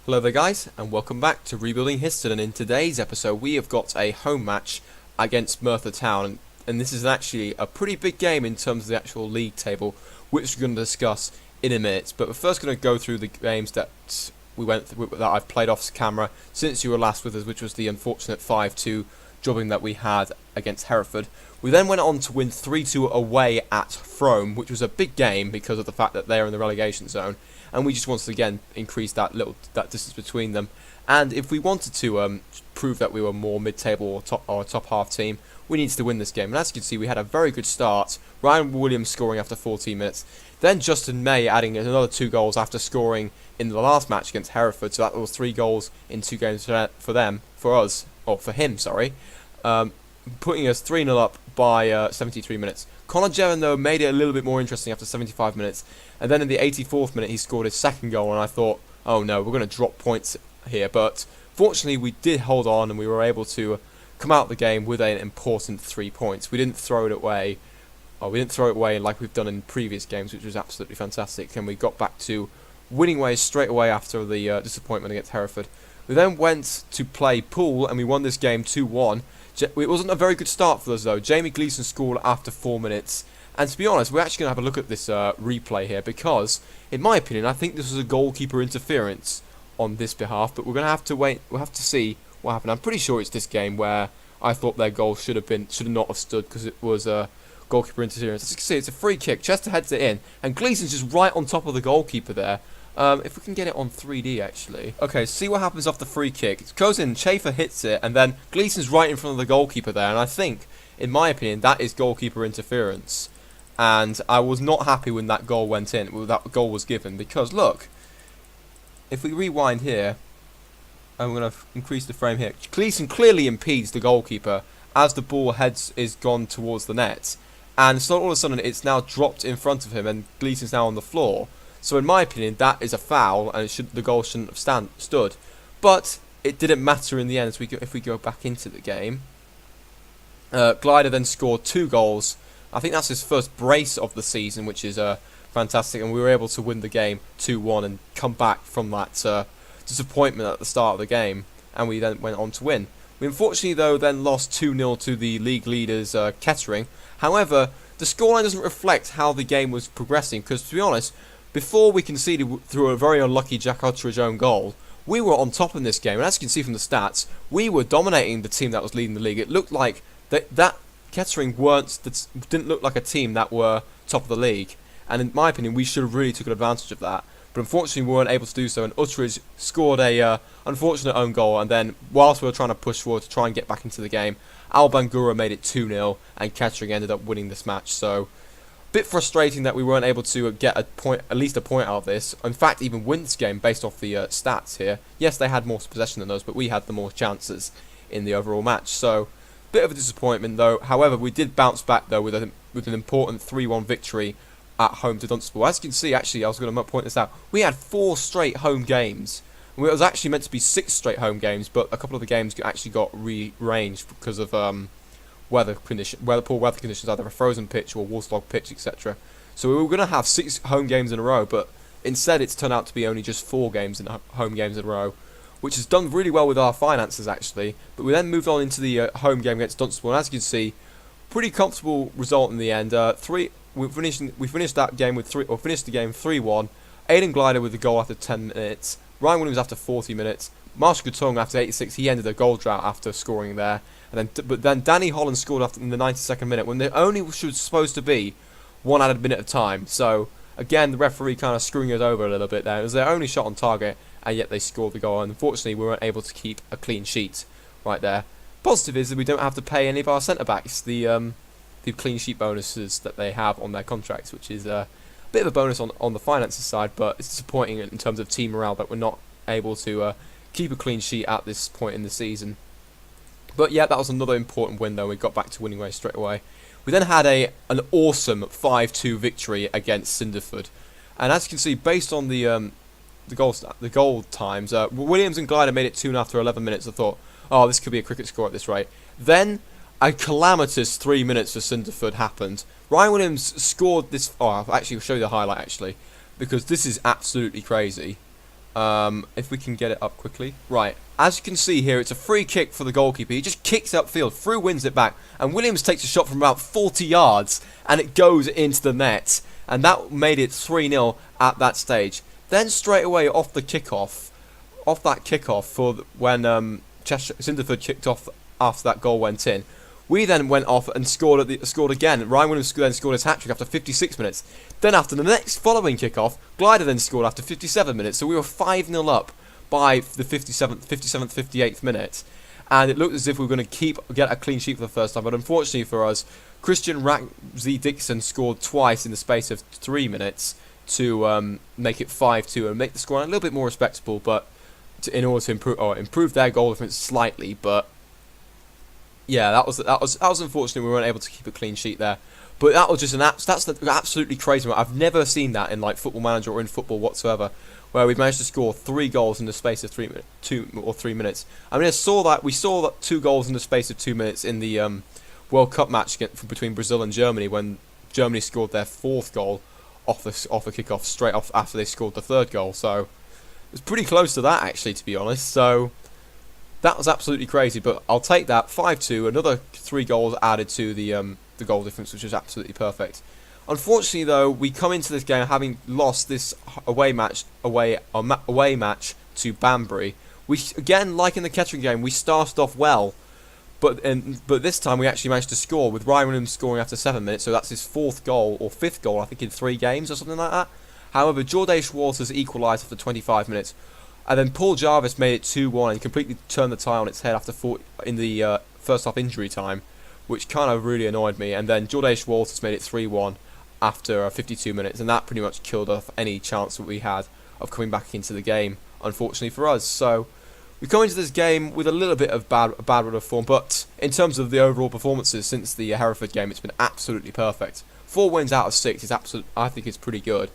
Hello there guys, and welcome back to Rebuilding Histon, and in today's episode we have got a home match against Merthyr Town, and this is actually a pretty big game in terms of the actual league table, which we're going to discuss in a minute. But we're first going to go through the games that I've played off camera since you were last with us, which was the unfortunate 5-2 jobbing that we had against Hereford. We then went on to win 3-2 away at Frome, which was a big game because of the fact that they're in the relegation zone. And we just wanted to again increase that distance between them. And if we wanted to prove that we were more mid-table or top half team, we needed to win this game. And as you can see, we had a very good start. Ryan Williams scoring after 14 minutes. Then Justin May adding another 2 goals after scoring in the last match against Hereford. So that was 3 goals in 2 games for him, putting us 3-0 up by 73 minutes. Connor Jevan, though, made it a little bit more interesting after 75 minutes. And then in the 84th minute, he scored his second goal, and I thought, oh no, we're going to drop points here. But fortunately, we did hold on, and we were able to come out of the game with an important 3 points. We didn't throw it away. We didn't throw it away like we've done in previous games, which was absolutely fantastic. And we got back to winning ways straight away after the disappointment against Hereford. We then went to play Poole, and we won this game 2-1. It wasn't a very good start for us, though. Jamie Gleeson scored after 4 minutes. And to be honest, we're actually going to have a look at this replay here because, in my opinion, I think this was a goalkeeper interference on this behalf. But we're going to have to wait. We'll have to see what happened. I'm pretty sure it's this game where I thought their goal should not have stood because it was a goalkeeper interference. As you can see, it's a free kick. Chester heads it in, and Gleeson's just right on top of the goalkeeper there. If we can get it on 3D, actually. Okay, see what happens off the free kick. It goes in, Schaefer hits it, and then Gleeson's right in front of the goalkeeper there. And I think, in my opinion, that is goalkeeper interference. And I was not happy when that goal went in, when that goal was given. Because, look, if we rewind here, I'm going to increase the frame here. Gleeson clearly impedes the goalkeeper as the ball is gone towards the net. And so all of a sudden, it's now dropped in front of him, and Gleeson's now on the floor. So in my opinion, that is a foul, and the goal shouldn't have stood. But it didn't matter in the end if we go back into the game. Glider then scored 2 goals. I think that's his first brace of the season, which is fantastic. And we were able to win the game 2-1 and come back from that disappointment at the start of the game. And we then went on to win. We unfortunately, though, then lost 2-0 to the league leaders, Kettering. However, the scoreline doesn't reflect how the game was progressing, because to be honest, before we conceded through a very unlucky Jack Utteridge own goal, we were on top in this game. And as you can see from the stats, we were dominating the team that was leading the league. It looked like that Kettering didn't look like a team that were top of the league. And in my opinion, we should have really taken advantage of that. But unfortunately, we weren't able to do so. And Utteridge scored a unfortunate own goal. And then, whilst we were trying to push forward to try and get back into the game, Al Bangura made it 2-0. And Kettering ended up winning this match. So, bit frustrating that we weren't able to get at least a point out of this. In fact, even win this game based off the stats here. Yes, they had more possession than us, but we had the more chances in the overall match. So, bit of a disappointment though. However, we did bounce back though with an important 3-1 victory at home to Dunstable. As you can see, actually, I was going to point this out. We had 4 straight home games. It was actually meant to be 6 straight home games, but a couple of the games actually got rearranged because of poor weather conditions, either a frozen pitch or a waterlogged pitch, etc. So we were going to have 6 home games in a row, but instead it's turned out to be only just 4 home games in a row, which has done really well with our finances actually. But we then moved on into the home game against Dunstable, and as you can see, pretty comfortable result in the end. We finished the game 3-1. Aidan Glider with the goal after 10 minutes. Ryan Williams after 40 minutes. Marshall Gutung after 86. He ended a goal drought after scoring there. But then Danny Holland scored in the 92nd minute when there only was supposed to be 1 added minute of time. So again, the referee kind of screwing us over a little bit there. It was their only shot on target, and yet they scored the goal. And unfortunately, we weren't able to keep a clean sheet right there. Positive is that we don't have to pay any of our centre backs the clean sheet bonuses that they have on their contracts, which is a bit of a bonus on the finances side. But it's disappointing in terms of team morale that we're not able to keep a clean sheet at this point in the season. But yeah, that was another important win though. We got back to winning ways straight away. We then had an awesome 5-2 victory against Cinderford. And as you can see, based on the goal times, Williams and Glider made it 2 after 11 minutes. I thought, oh, this could be a cricket score at this rate. Then a calamitous 3 minutes for Cinderford happened. Ryan Williams scored this. Oh, I'll actually show you the highlight actually, because this is absolutely crazy. If we can get it up quickly. Right, as you can see here, it's a free kick for the goalkeeper. He just kicks upfield, through wins it back, and Williams takes a shot from about 40 yards, and it goes into the net. And that made it 3-0 at that stage. Then straight away off that kickoff for when Cinderford kicked off after that goal went in, we then went off and scored again. Ryan Williams then scored his hat-trick after 56 minutes. Then after the next following kickoff, Glider then scored after 57 minutes. So we were 5-0 up by the 57th, 58th minute. And it looked as if we were going to get a clean sheet for the first time. But unfortunately for us, Christian Ramsey-Dixon scored twice in the space of 3 minutes to make it 5-2 and make the score a little bit more respectable. But in order to improve their goal difference slightly, but yeah, that was unfortunate. We weren't able to keep a clean sheet there, but that was just that's absolutely crazy. I've never seen that in like Football Manager or in football whatsoever, where we've managed to score 3 goals in the space of 2 or 3 minutes. I mean, we saw that 2 goals in the space of 2 minutes in the World Cup match between Brazil and Germany, when Germany scored their 4th goal off a kickoff straight off after they scored the 3rd goal. So it was pretty close to that, actually, to be honest. So that was absolutely crazy, but I'll take that. 5-2, another 3 goals added to the goal difference, which was absolutely perfect. Unfortunately, though, we come into this game having lost this away match to Banbury. We again, like in the Kettering game, we started off well, but this time we actually managed to score with Ryan Williams scoring after 7 minutes. So that's his 4th goal or 5th goal, I think, in 3 games or something like that. However, Jordache Waters equalised after 25 minutes. And then Paul Jarvis made it 2-1 and completely turned the tie on its head after in the first half injury time, which kind of really annoyed me. And then Jordache Waters made it 3-1 after 52 minutes, and that pretty much killed off any chance that we had of coming back into the game, unfortunately for us. So we come into this game with a little bit of a bad run of form, but in terms of the overall performances since the Hereford game, it's been absolutely perfect. 4 wins out of 6 is I think it's pretty good.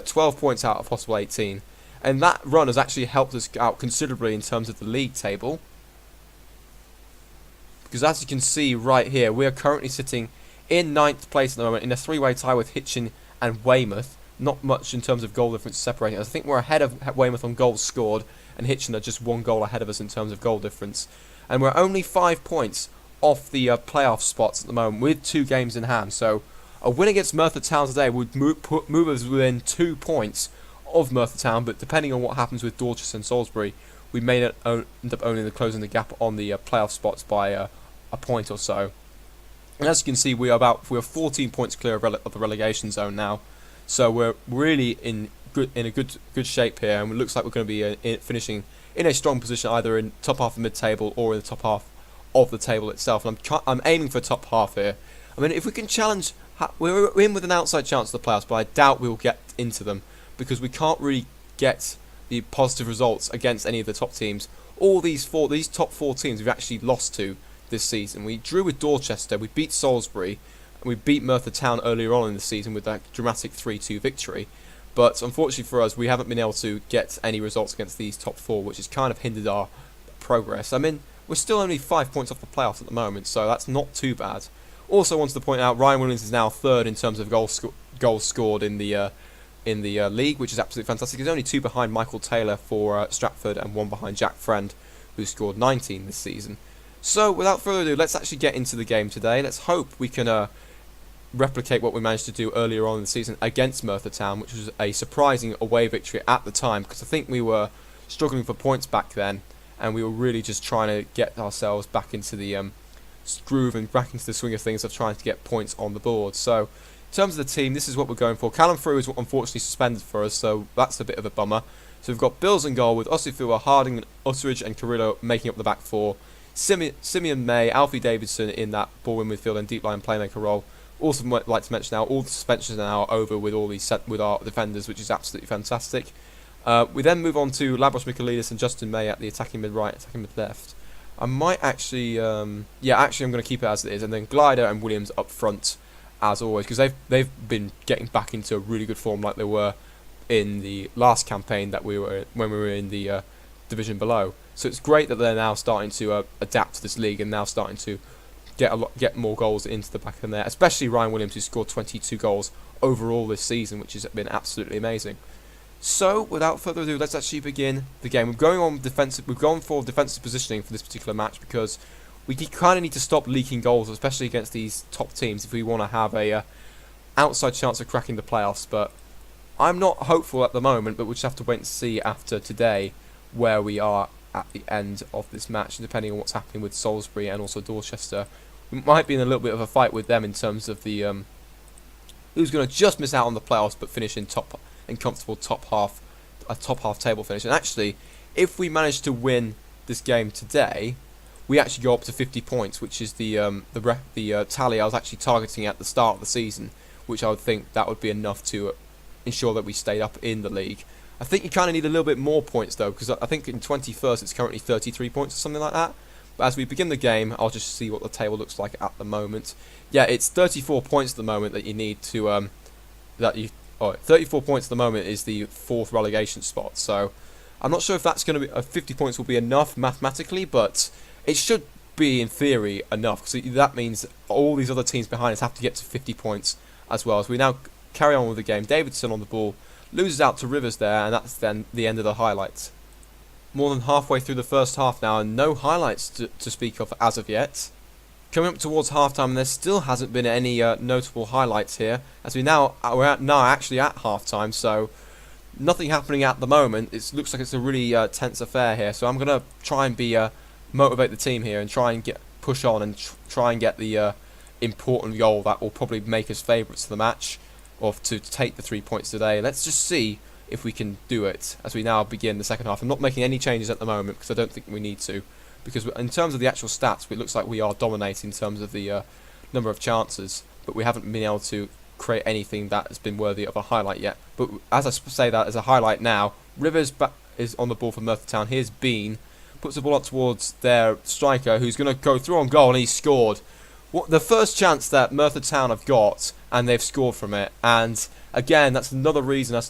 12 points out of possible 18. And that run has actually helped us out considerably in terms of the league table. Because as you can see right here, we are currently sitting in 9th place at the moment in a 3-way tie with Hitchin and Weymouth. Not much in terms of goal difference separating us. I think we're ahead of Weymouth on goals scored, and Hitchin are just 1 goal ahead of us in terms of goal difference. And we're only 5 points off the playoff spots at the moment with 2 games in hand. So a win against Merthyr Town today would move us within 2 points of Merthyr Town, but depending on what happens with Dorchester and Salisbury, we may end up only closing the gap on the playoff spots by a point or so. And as you can see, we are 14 points clear of the relegation zone now, so we're really in a good shape here, and it looks like we're going to be finishing in a strong position either in top half of mid-table or in the top half of the table itself. And I'm aiming for top half here. I mean, if we can challenge, we're in with an outside chance of the playoffs, but I doubt we'll get into them, because we can't really get the positive results against any of the top teams. All these top 4 teams we've actually lost to this season. We drew with Dorchester, we beat Salisbury, and we beat Merthyr Town earlier on in the season with that dramatic 3-2 victory. But unfortunately for us, we haven't been able to get any results against these top 4, which has kind of hindered our progress. I mean, we're still only 5 points off the playoffs at the moment, so that's not too bad. Also wanted to point out, Ryan Williams is now 3rd in terms of goals scored in the league, which is absolutely fantastic. He's only 2 behind Michael Taylor for Stratford and 1 behind Jack Friend, who scored 19 this season. So without further ado, let's actually get into the game today. Let's hope we can replicate what we managed to do earlier on in the season against Merthyr Town, which was a surprising away victory at the time, because I think we were struggling for points back then, and we were really just trying to get ourselves back into the groove and back into the swing of things of trying to get points on the board. So in terms of the team, this is what we're going for. Callum Frew is unfortunately suspended for us, so that's a bit of a bummer. So we've got Bills in goal with Osifua, Harding, Utteridge and Carrillo making up the back 4. Simeon May, Alfie Davidson in that ball in midfield and deep line playmaker role. Also like to mention now, all the suspensions are now over with with our defenders, which is absolutely fantastic. We then move on to Labros Michaelidis and Justin May at the attacking mid-right, attacking mid-left. I might actually, I'm going to keep it as it is, and then Glider and Williams up front, as always, because they've been getting back into a really good form like they were in the last campaign that when we were in the division below. So it's great that they're now starting to adapt to this league and now starting to get more goals into the back of them there, especially Ryan Williams, who scored 22 goals overall this season, which has been absolutely amazing. So, without further ado, let's actually begin the game. We're going on defensive. We've gone for defensive positioning for this particular match because we kind of need to stop leaking goals, especially against these top teams, if we want to have a outside chance of cracking the playoffs. But I'm not hopeful at the moment. But we'll just have to wait and see after today where we are at the end of this match, and depending on what's happening with Salisbury and also Dorchester, we might be in a little bit of a fight with them in terms of the who's going to just miss out on the playoffs but finish in top and comfortable top half table finish. And actually, if we manage to win this game today, we actually go up to 50 points, which is the tally I was actually targeting at the start of the season, which I would think that would be enough to ensure that we stayed up in the league. I think you kind of need a little bit more points though, because I think in 21st it's currently 33 points or something like that. But as we begin the game, I'll just see what the table looks like at the moment. Yeah, it's 34 points at the moment that you need to 34 points at the moment is the 4th relegation spot. So I'm not sure if that's going to be 50 points will be enough mathematically, but it should be in theory enough, because that means all these other teams behind us have to get to 50 points as well. So we now carry on with the game. Davidson on the ball, loses out to Rivers there, and that's then the end of the highlights. More than halfway through the first half now, and no highlights to speak of as of yet. Coming up towards half-time, there still hasn't been any notable highlights here, as we're now actually at half-time, so nothing happening at the moment. It looks like it's a really tense affair here, so I'm going to try and motivate the team here and try and push on and try and get the important goal that will probably make us favourites to the match, or to take the 3 points today. Let's just see if we can do it as we now begin the second half. I'm not making any changes at the moment because I don't think we need to, because in terms of the actual stats, it looks like we are dominating in terms of the number of chances, but we haven't been able to create anything that has been worthy of a highlight yet. But as I say that as a highlight now, Rivers is on the ball for Merthyr Town. Here's Bean, puts the ball up towards their striker, who's going to go through on goal, and he's scored. The first chance that Merthyr Town have got, and they've scored from it. And again, that's another reason as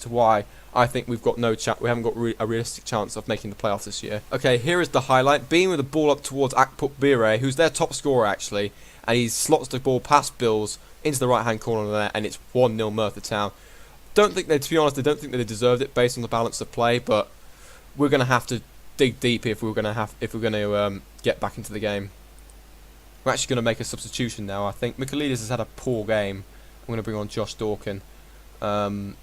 to why I think we've got no chance. We haven't got a realistic chance of making the playoffs this year. Okay, here is the highlight. Being with the ball up towards Akpuk Bire, who's their top scorer actually, and he slots the ball past Bills into the right-hand corner there, and it's 1-0 Merthyr Town. To be honest, I don't think that they deserved it based on the balance of play, but we're going to have to dig deep if we're going to get back into the game. We're actually going to make a substitution now. I think Michaelides has had a poor game. I'm going to bring on Josh Dawkin.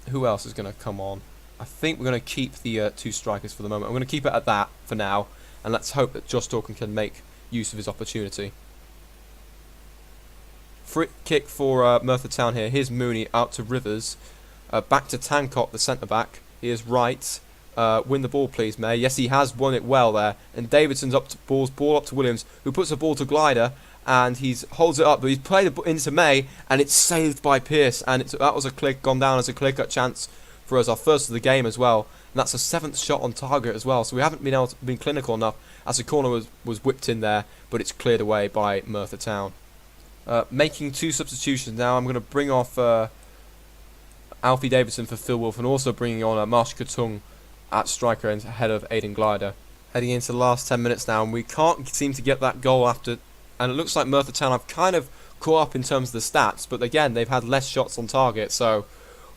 Who else is going to come on? I think we're going to keep the 2 strikers for the moment. I'm going to keep it at that for now, and let's hope that Josh Dawkin can make use of his opportunity. Free kick for Merthyr Town here. Here's Mooney out to Rivers. Back to Tankot, the centre-back. Here's Wright. Win the ball, please, May. Yes, he has won it well there. And Davidson's up to ball up to Williams, who puts the ball to Glider, and he holds it up. But he's played it into May, and it's saved by Pierce. And that was gone down as a clear-cut chance for us, our first of the game as well. And that's a 7th shot on target as well. So we haven't been clinical enough, as the corner was whipped in there, but it's cleared away by Merthyr Town. Making 2 substitutions now. I'm going to bring off Alfie Davidson for Phil Wolf, and also bringing on Marsh Katung at striker ahead of Aidan Glider. Heading into the last 10 minutes now, and we can't seem to get that goal after, and it looks like Merthyr Town have kind of caught up in terms of the stats, but again, they've had less shots on target, so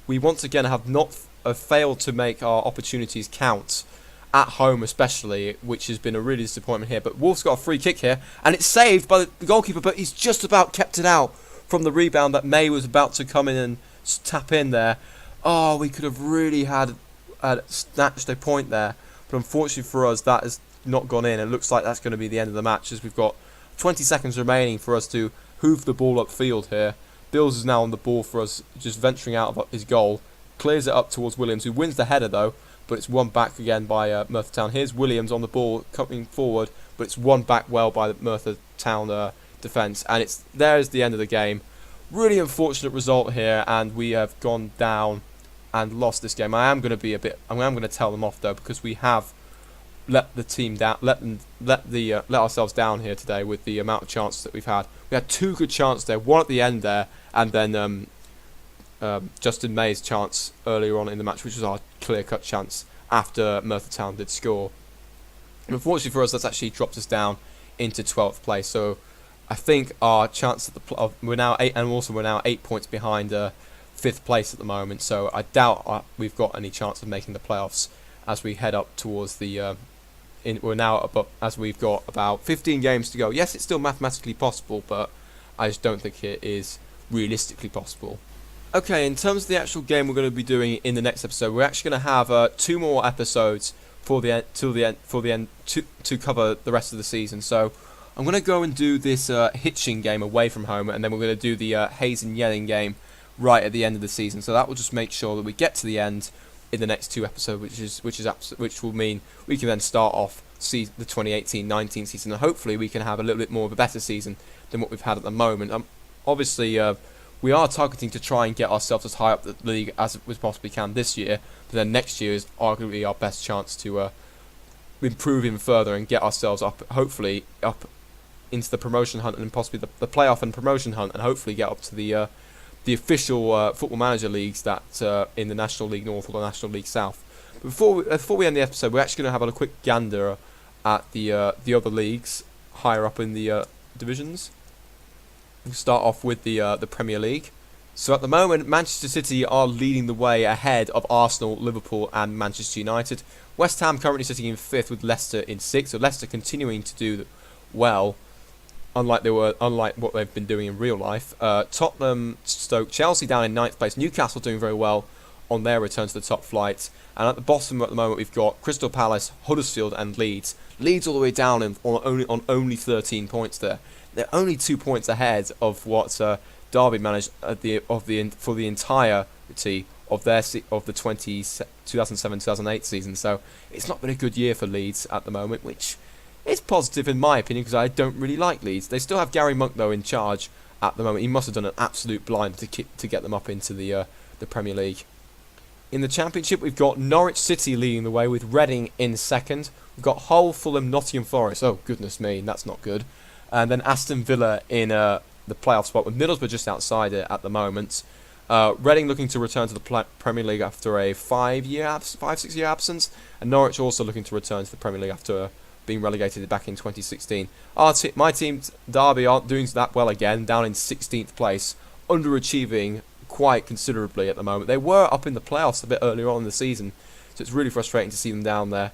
we once again have not failed to make our opportunities count, at home especially, which has been a really disappointment here. But Wolf's got a free kick here, and it's saved by the goalkeeper, but he's just about kept it out from the rebound that May was about to come in and tap in there. Oh, we could have really had snatched a point there, but unfortunately for us that has not gone in. It looks like that's going to be the end of the match, as we've got 20 seconds remaining for us to hoof the ball upfield here. Bills is now on the ball for us, just venturing out of his goal, clears it up towards Williams, who wins the header though, but it's won back again by Merthyr Town. Here's Williams on the ball coming forward, but it's won back well by the Merthyr Town defence, and there's the end of the game. Really unfortunate result here, and we have gone down and lost this game. I am going to tell them off though, because we have let the team down, let ourselves down here today with the amount of chances that we've had. We had 2 good chances there, one at the end there, and then Justin May's chance earlier on in the match, which was our clear-cut chance after Merthyr Town did score. And unfortunately for us, that's actually dropped us down into 12th place. So I think our chance we're now 8 points behind 5th place at the moment, so I doubt we've got any chance of making the playoffs as we head up towards the. We're now as we've got about 15 games to go. Yes, it's still mathematically possible, but I just don't think it is realistically possible. Okay, in terms of the actual game we're going to be doing in the next episode, we're actually going to have 2 more episodes for the end to cover the rest of the season. So I'm going to go and do this Hitchin game away from home, and then we're going to do the Hayes and Yelling game right at the end of the season. So that will just make sure that we get to the end in the next 2 episodes, which will mean we can then start off the 2018-19 season, and hopefully we can have a little bit more of a better season than what we've had at the moment. Obviously, we are targeting to try and get ourselves as high up the league as we possibly can this year, but then next year is arguably our best chance to improve even further and get ourselves up, hopefully up into the promotion hunt and possibly the playoff and promotion hunt, and hopefully get up to the official Football Manager leagues that in the National League North or the National League South. But before we end the episode, we're actually going to have a quick gander at the other leagues higher up in the divisions. We'll start off with the Premier League. So at the moment, Manchester City are leading the way ahead of Arsenal, Liverpool and Manchester United. West Ham currently sitting in 5th with Leicester in 6th. So Leicester continuing to do well, unlike what they've been doing in real life. Tottenham, Stoke, Chelsea down in 9th place. Newcastle doing very well on their return to the top flight. And at the bottom at the moment, we've got Crystal Palace, Huddersfield and Leeds. Leeds all the way down on only 13 points there. They're only 2 points ahead of what Derby managed for the entirety of the 2007-2008 season. So it's not been a good year for Leeds at the moment, which is positive in my opinion because I don't really like Leeds. They still have Gary Monk though in charge at the moment. He must have done an absolute blind to get them up into the Premier League. In the Championship, we've got Norwich City leading the way with Reading in 2nd. We've got Hull, Fulham, Nottingham Forest. Oh goodness me, that's not good. And then Aston Villa in the playoff spot with Middlesbrough just outside it at the moment. Reading looking to return to the Premier League after a 5-6 year absence, and Norwich also looking to return to the Premier League after being relegated back in 2016. My team, Derby, aren't doing that well again, down in 16th place, underachieving quite considerably at the moment. They were up in the playoffs a bit earlier on in the season, so it's really frustrating to see them down there.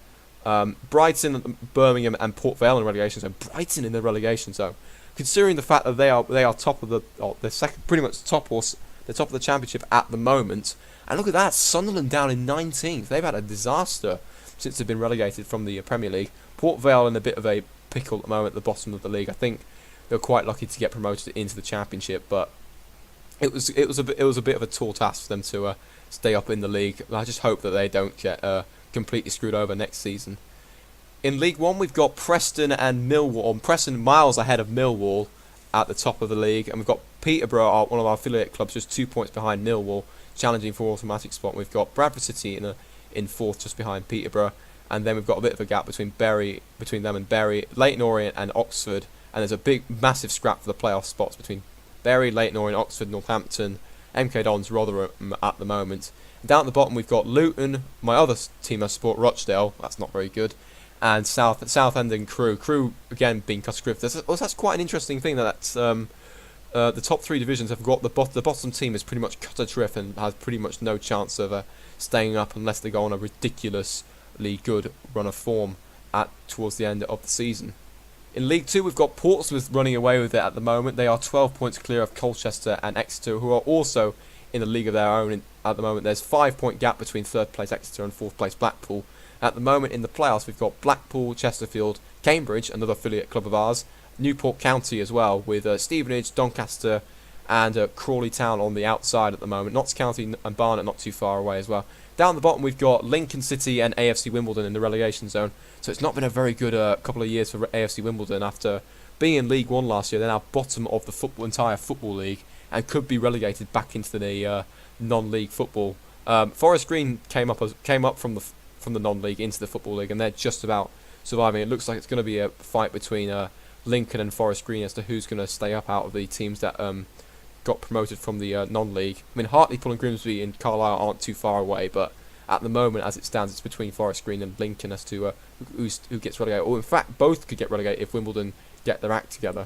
Brighton, Birmingham and Port Vale in relegation zone. Brighton in the relegation zone. Considering the fact that they are top of they're second, pretty much top of the Championship at the moment. And look at that, Sunderland down in 19th. They've had a disaster since they've been relegated from the Premier League. Port Vale in a bit of a pickle at the moment at the bottom of the league. I think they were quite lucky to get promoted into the Championship, but it was a bit of a tall task for them to stay up in the league. I just hope that they don't get completely screwed over next season. In League One, we've got Preston and Millwall. Preston miles ahead of Millwall at the top of the league, and we've got Peterborough, one of our affiliate clubs, just 2 points behind Millwall, challenging for automatic spot. We've got Bradford City in 4th, just behind Peterborough, and then we've got a bit of a gap between them and Bury, Leyton Orient and Oxford, and there's a massive scrap for the playoff spots between Bury, Leyton Orient, Oxford, Northampton, MK Dons, Rotherham at the moment. And down at the bottom we've got Luton, my other team I support, Rochdale, that's not very good, and Southend and Crewe again being cut adrift. That's quite an interesting thing that the top 3 divisions have got the bottom team is pretty much cut adrift and has pretty much no chance of staying up unless they go on a ridiculously good run of form towards the end of the season. In League 2, we've got Portsmouth running away with it at the moment. They are 12 points clear of Colchester and Exeter, who are also in a league of their own at the moment. There's 5-point gap between 3rd place Exeter and 4th place Blackpool. At the moment in the playoffs, we've got Blackpool, Chesterfield, Cambridge, another affiliate club of ours, Newport County as well, with Stevenage, Doncaster and Crawley Town on the outside at the moment. Notts County and Barnet not too far away as well. Down the bottom we've got Lincoln City and AFC Wimbledon in the relegation zone. So it's not been a very good couple of years for AFC Wimbledon after being in League 1 last year. They're now bottom of the entire football league and could be relegated back into the non-league football. Forest Green came up from the non-league into the football league, and they're just about surviving. It looks like it's going to be a fight between Lincoln and Forest Green as to who's going to stay up out of the teams that got promoted from the non-league. I mean, Hartlepool and Grimsby and Carlisle aren't too far away, but at the moment, as it stands, it's between Forest Green and Lincoln as to who gets relegated. Or in fact, both could get relegated if Wimbledon get their act together.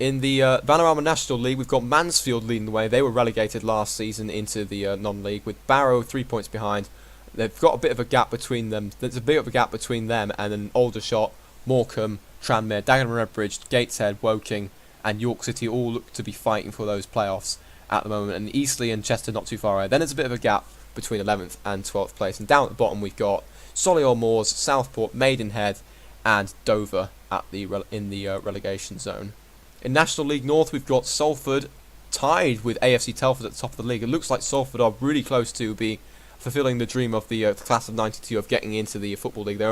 In the Vanarama National League, we've got Mansfield leading the way. They were relegated last season into the non-league, with Barrow 3 points behind. They've got a bit of a gap between them. There's a bit of a gap between them and an Aldershot, Morecambe, Tranmere, Dagenham Redbridge, Gateshead, Woking, and York City all look to be fighting for those playoffs at the moment. And Eastleigh and Chester not too far away. Then there's a bit of a gap between 11th and 12th place. And down at the bottom, we've got Solihull Moors, Southport, Maidenhead, and Dover in the relegation zone. In National League North, we've got Salford tied with AFC Telford at the top of the league. It looks like Salford are really close to be fulfilling the dream of the class of '92 of getting into the Football League.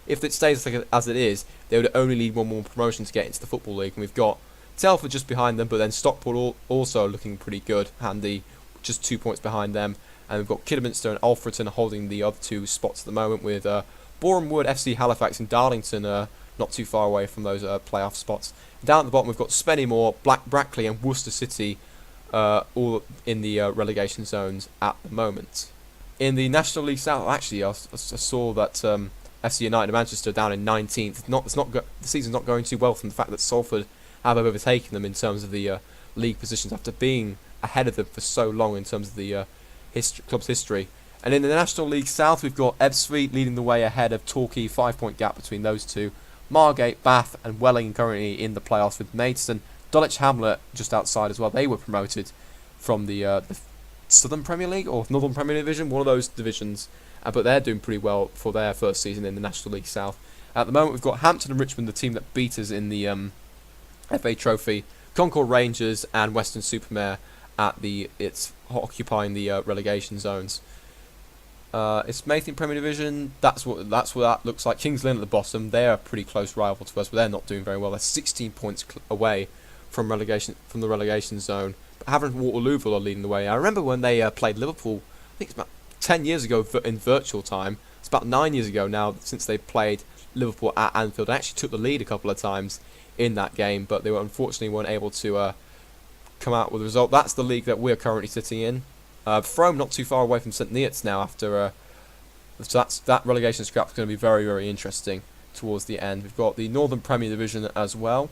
If it stays as it is, they would only need one more promotion to get into the Football League. And we've got Telford just behind them, but then Stockport also looking pretty good, handy, just 2 points behind them. And we've got Kidderminster and Alfreton holding the other two spots at the moment, with Boreham Wood, FC Halifax, and Darlington not too far away from those playoff spots. Down at the bottom, we've got Spennymoor, Brackley, and Worcester City, all in the relegation zones at the moment. In the National League South, actually, I saw that FC United Manchester down in 19th. The season's not going too well from the fact that Salford have overtaken them in terms of the league positions after being ahead of them for so long in terms of the club's history. And in the National League South, we've got Ebbsfleet leading the way ahead of Torquay, 5-point gap between those two. Margate, Bath, and Welling currently in the playoffs, with Maidstone, Dulwich Hamlet just outside as well. They were promoted from the Southern Premier League or Northern Premier Division, one of those divisions, but they're doing pretty well for their first season in the National League South. At the moment, we've got Hampton and Richmond, the team that beat us in the FA Trophy, Concord Rangers and Western-super-Mare it's occupying the relegation zones. It's Merthyr Premier Division. That's what that looks like. Kings Lynn at the bottom. They're a pretty close rival to us, but they're not doing very well. They're 16 points away from the relegation zone. But Havant and Waterlooville are leading the way. I remember when they played Liverpool. I think it's about 10 years ago in virtual time. It's about 9 years ago now since they played Liverpool at Anfield. They actually took the lead a couple of times in that game, but they unfortunately weren't able to come out with a result. That's the league that we're currently sitting in. Frome not too far away from St Neots now after so that relegation scrap is going to be very, very interesting towards the end. We've got the Northern Premier Division as well.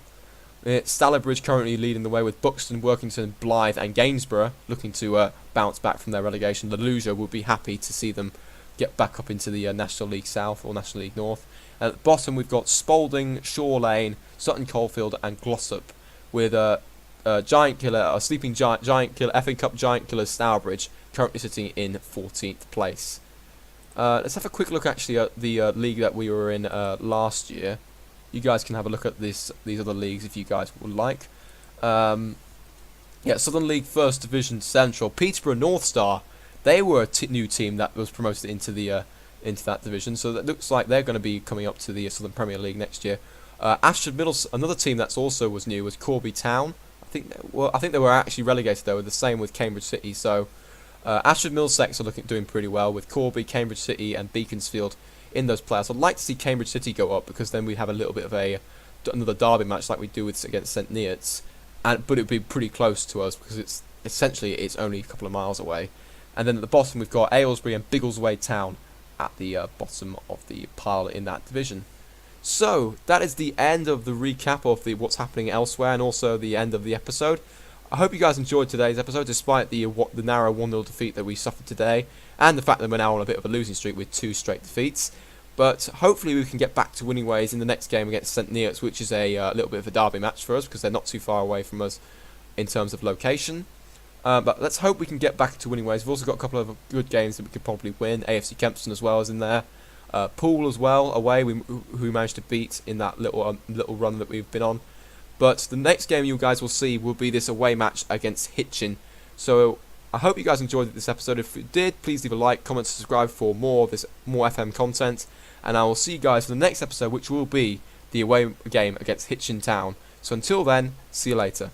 It's Stallybridge currently leading the way, with Buxton, Workington, Blythe and Gainsborough looking to bounce back from their relegation. The Lugia will be happy to see them get back up into the National League South or National League North. At the bottom, we've got Spalding, Shaw Lane, Sutton Coldfield and Glossop, with Giant Killer, a sleeping Giant Killer, FA Cup Giant Killer Stourbridge currently sitting in 14th place. Let's have a quick look actually at the league that we were in last year. You guys can have a look at these other leagues if you guys would like. Yeah, Southern League First Division Central, Peterborough North Star. They were a new team that was promoted into that division, so that looks like they're going to be coming up to the Southern Premier League next year. Ashford Middlesex, another team that's also was new, was Corby Town. I think they were actually relegated though, the same with Cambridge City. So Ashford Middlesex are doing pretty well, with Corby, Cambridge City and Beaconsfield in those playoffs. I'd like to see Cambridge City go up, because then we have a little bit of another derby match like we do against St Neots, but it would be pretty close to us because it's only a couple of miles away. And then at the bottom we've got Aylesbury and Biggleswade Town at the bottom of the pile in that division. So that is the end of the recap of what's happening elsewhere, and also the end of the episode. I hope you guys enjoyed today's episode, despite the narrow 1-0 defeat that we suffered today, and the fact that we're now on a bit of a losing streak with 2 straight defeats. But hopefully we can get back to winning ways in the next game against St Neots, which is a little bit of a derby match for us because they're not too far away from us in terms of location. But let's hope we can get back to winning ways. We've also got a couple of good games that we could probably win. AFC Kempston as well is in there. Poole as well, away, who managed to beat in that little run that we've been on. But the next game you guys will see will be this away match against Hitchin. So I hope you guys enjoyed this episode. If you did, please leave a like, comment, subscribe for more FM content. And I will see you guys for the next episode, which will be the away game against Hitchin Town. So until then, see you later.